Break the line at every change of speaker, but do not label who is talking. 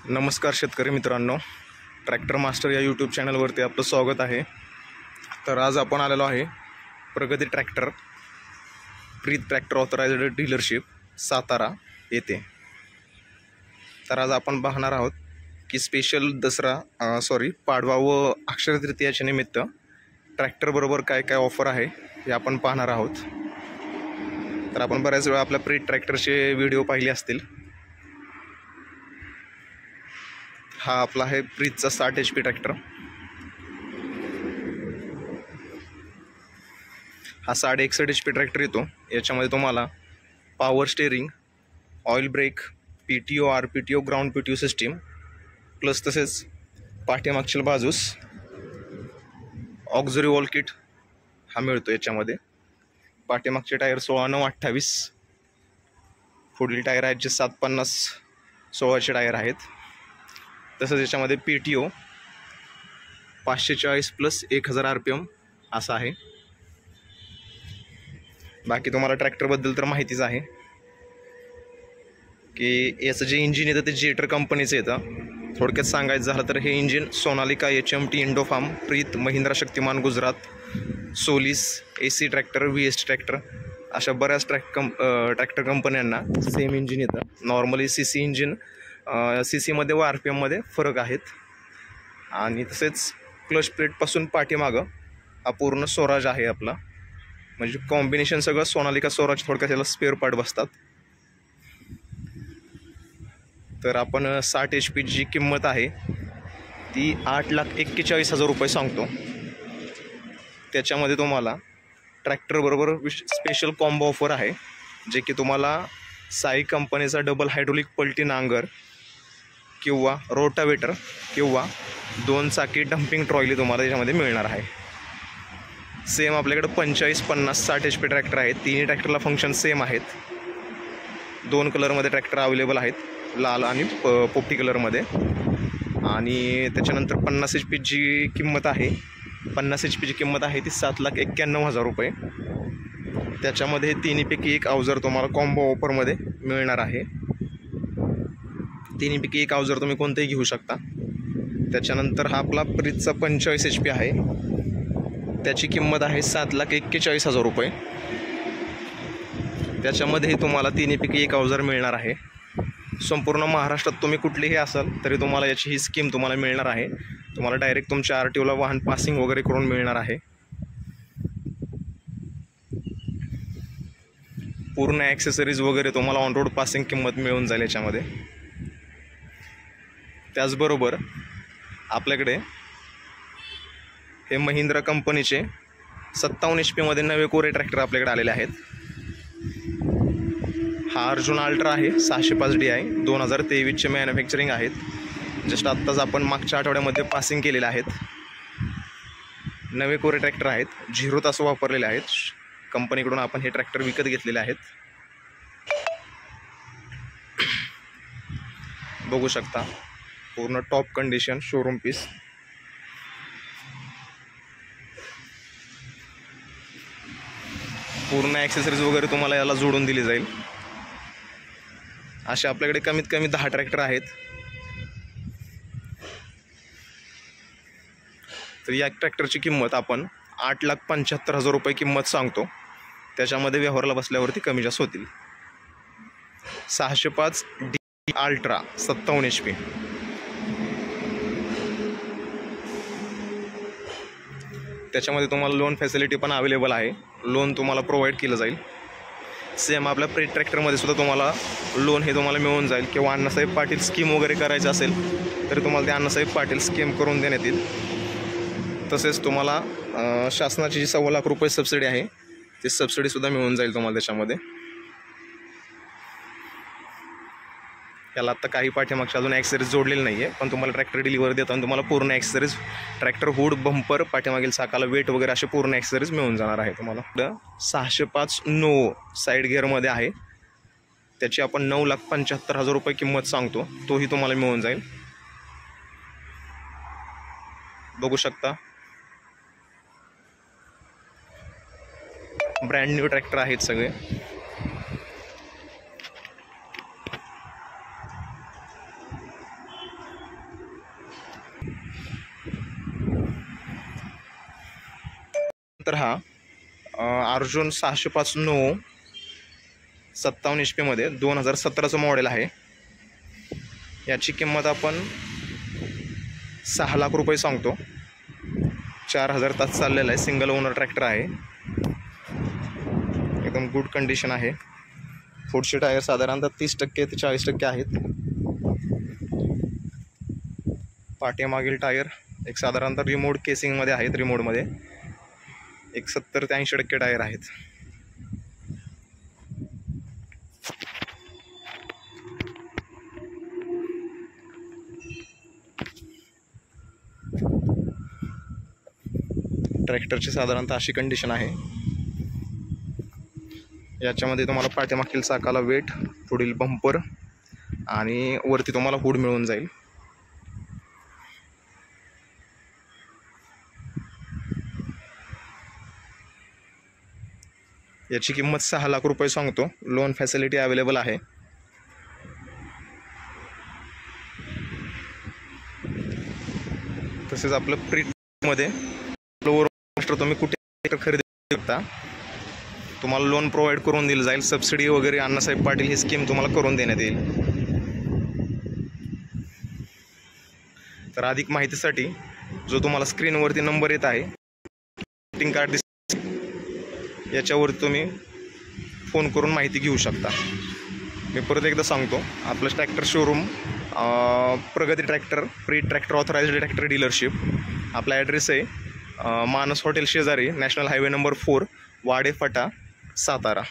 नमस्कार शेतकरी मित्रांनो, ट्रॅक्टर मास्टर या यूट्यूब चॅनलवरती आपलं स्वागत आहे। तर आज आपण आलेलो आहे प्रगती ट्रॅक्टर प्रीत ट्रॅक्टर ऑथराइज्ड डीलरशिप सातारा येथे। तर आज आपण पाहणार आहोत की स्पेशल पाडवा व अक्षय तृतीयाच्या निमित्त ट्रॅक्टर बरोबर काय काय ऑफर आहे हे आपण पाहणार आहोत। तर आपण बऱ्याच वेळा आपल्या प्रीत ट्रॅक्टरचे व्हिडिओ पाहिले असतील। हा आपला आहे प्रीतचा 60 HP ट्रॅक्टर। हा 61 HP ट्रॅक्टर येतो। याच्यामध्ये तुम्हाला power steering, oil brake, PTO, RPTO, ground PTO system plus तसेच पाठीमागच्या बाजूस ऑक्झरी वॉल किट हा मिळतो। याच्यामध्ये पाठीमागचे टायर 16/9/28, पुढील टायर आहेत जे 750/16चे टायर आहेत। तसंच याच्यामध्ये PTO 540 + 1000 RPM असा आहे। बाकी तुम्हाला ट्रॅक्टरबद्दल तर माहितीच आहे की याचं जे इंजिन येतं ते जेटर कंपनीचं येतं। थोडक्यात सांगायचं झालं तर हे engine Sonalika, HMT, Indofarm, Preet, Mahindra Shaktiman Gujarat, Solis, AC tractor, VST tractor अशा बऱ्याच ट्रॅक्टर कंपन्यांना सेम इंजिन येतं। नॉर्मली CC इंजिन CCमध्ये व RPMमध्ये फरक आहेत। आणि तसेच क्लच प्लेटपासून पाठीमागं हा पूर्ण स्वराज आहे आपला, म्हणजे कॉम्बिनेशन सगळं सोनालिका स्वराज, थोडक्यात त्याला स्पेअर पार्ट बसतात। तर आपण 60 HP जी किंमत आहे ती 8,41,000 रुपये सांगतो। त्याच्यामध्ये तुम्हाला ट्रॅक्टरबरोबर स्पेशल कॉम्बो ऑफर आहे, जे की तुम्हाला साई कंपनीचा डबल हायड्रोलिक पलटी नांगर किंवा रोटावेटर किंवा 2 चाकी डम्पिंग ट्रॉली तुम्हाला याच्यामध्ये मिळणार आहे। सेम आपल्याकडे 45, 50, 60 HP ट्रॅक्टर आहेत। तिन्ही ट्रॅक्टरला फंक्शन सेम आहेत। 2 कलरमध्ये ट्रॅक्टर अवेलेबल आहेत, लाल आणि पोपटी कलरमध्ये। आणि त्याच्यानंतर 50 HP जी किंमत आहे, 50 HP जी किंमत आहे ती 7,91,000 रुपये। त्याच्यामध्ये तिन्हीपैकी एक अवजार तुम्हाला कॉम्बो ऑफरमध्ये मिळणार आहे। तिन्हीपैकी एक अवजार तुम्ही कोणतेही घेऊ शकता। त्याच्यानंतर हा आपला प्रीतचा 45 HP आहे, त्याची किंमत आहे 7,41,000 रुपये। त्याच्यामध्ये तुम्हाला तिन्हीपैकी एक अवजार मिळणार आहे। संपूर्ण महाराष्ट्रात तुम्ही कुठलेही असाल तरी तुम्हाला याची ही स्कीम तुम्हाला मिळणार आहे। तुम्हाला डायरेक्ट तुमच्या RTOला वाहन पासिंग वगैरे करून मिळणार आहे। पूर्ण ॲक्सेसरीज वगैरे तुम्हाला ऑन रोड पासिंग किंमत मिळून जाईल याच्यामध्ये। त्याचबरोबर आपल्याकडे हे महिंद्रा कंपनीचे 57 HP मध्ये नवे कोरे ट्रॅक्टर आपल्याकडे आलेले आहेत। हा अर्जुन अल्ट्रा आहे, 605 DI, 2023चे मॅन्युफॅक्चरिंग आहेत। जस्ट आत्ताच आपण मागच्या आठवड्यामध्ये पासिंग केलेले आहेत। नवे कोरे ट्रॅक्टर आहेत, 0 तास वापरलेले आहेत। कंपनीकडून आपण हे ट्रॅक्टर विकत घेतलेले आहेत। बघू शकता पूर्ण टॉप कंडिशन शोरूम पीस। पूर्ण ॲक्सेसरीज वगैरे तुम्हाला याला जोडून दिली जाईल। असे आपल्याकडे कमीत कमी 10 ट्रॅक्टर आहेत। तर या ट्रॅक्टरची किंमत आपण 8,75,000 रुपये किंमत सांगतो। त्याच्यामध्ये व्यवहाराला बसल्यावरती कमी जास्त होतील। 605 DI अल्ट्रा 57 HP। त्याच्यामध्ये तुम्हाला लोन फॅसिलिटी पण अवेलेबल आहे, लोन तुम्हाला प्रोव्हाइड केलं जाईल। सेम आपल्या प्रीत ट्रॅक्टरमध्ये सुद्धा तुम्हाला लोन हे तुम्हाला मिळून जाईल। किंवा अण्णासाहेब पाटील स्कीम वगैरे करायचं असेल तर तुम्हाला ते अण्णासाहेब पाटील स्कीम करून देण्यात येईल। तसेच तुम्हाला शासनाची जी 1.25 लाख रुपये सबसिडी आहे ती सबसिडीसुद्धा मिळून जाईल तुम्हाला त्याच्यामध्ये। याला आत्ता काही पाठीमागच्या अजून ॲक्सेसरीज जोडलेली नाही आहे, पण तुम्हाला ट्रॅक्टर डिलिव्हरी देताना तुम्हाला पूर्ण ॲक्सेसरीज, ट्रॅक्टर हुड, बंपर, पाठीमागील चाकाला वेट वगैरे असे पूर्ण ॲक्सेसरीज मिळून जाणार आहे तुम्हाला। 605 नो साईड गिअरमध्ये आहे, त्याची आपण 9,75,000 रुपये किंमत सांगतो, तोही तुम्हाला मिळून जाईल। बघू शकता ब्रँड न्यू ट्रॅक्टर आहेत सगळे। तर हा अर्जुन 605 नो 57 HP मध्ये 2017चं मॉडेल आहे. याची किंमत आपण 6 लाख रुपये सांगतो. 4000 तास चाललेला आहे. सिंगल ओनर ट्रॅक्टर आहे. एकदम गुड कंडिशन आहे. पुढचे टायर साधारणतः 30% ते 40% आहेत. पाठीमागील टायर एक साधारणतः रिमोट केसिंगमध्ये आहेत. रिमोटमध्ये एक 70 ते 80% टायर आहेत. ट्रॅक्टरची साधारणतः अशी कंडिशन आहे. याच्यामध्ये तुम्हाला पाठीमागील चाकाला वेट, पुढील बंपर आणि वरती तुम्हाला हुड मिळून जाईल. याची किंमत 6 लाख रुपये सांगतो. लोन फॅसिलिटी अवेलेबल आहे. तसेच आपलं प्रीमध्ये तुम्ही कुठे खरेदी करू शकता. तुम्हाला लोन प्रोव्हाइड करून दिलं जाईल. सबसिडी वगैरे अण्णासाहेब पाटील ही स्कीम तुम्हाला करून देण्यात येईल. तर अधिक माहितीसाठी जो तुम्हाला स्क्रीनवरती नंबर येत आहे, ग्रीटिंग कार्ड दिसते, याच्यावरती तुम्ही फोन करून माहिती घेऊ शकता. मी परत एकदा सांगतो, आपलं ट्रॅक्टर शोरूम प्रगती tractor, pre tractor authorised tractor dealership. आपला ॲड्रेस आहे मानस हॉटेल शेजारी, नॅशनल हायवे नंबर 4, वाडे फाटा, सातारा.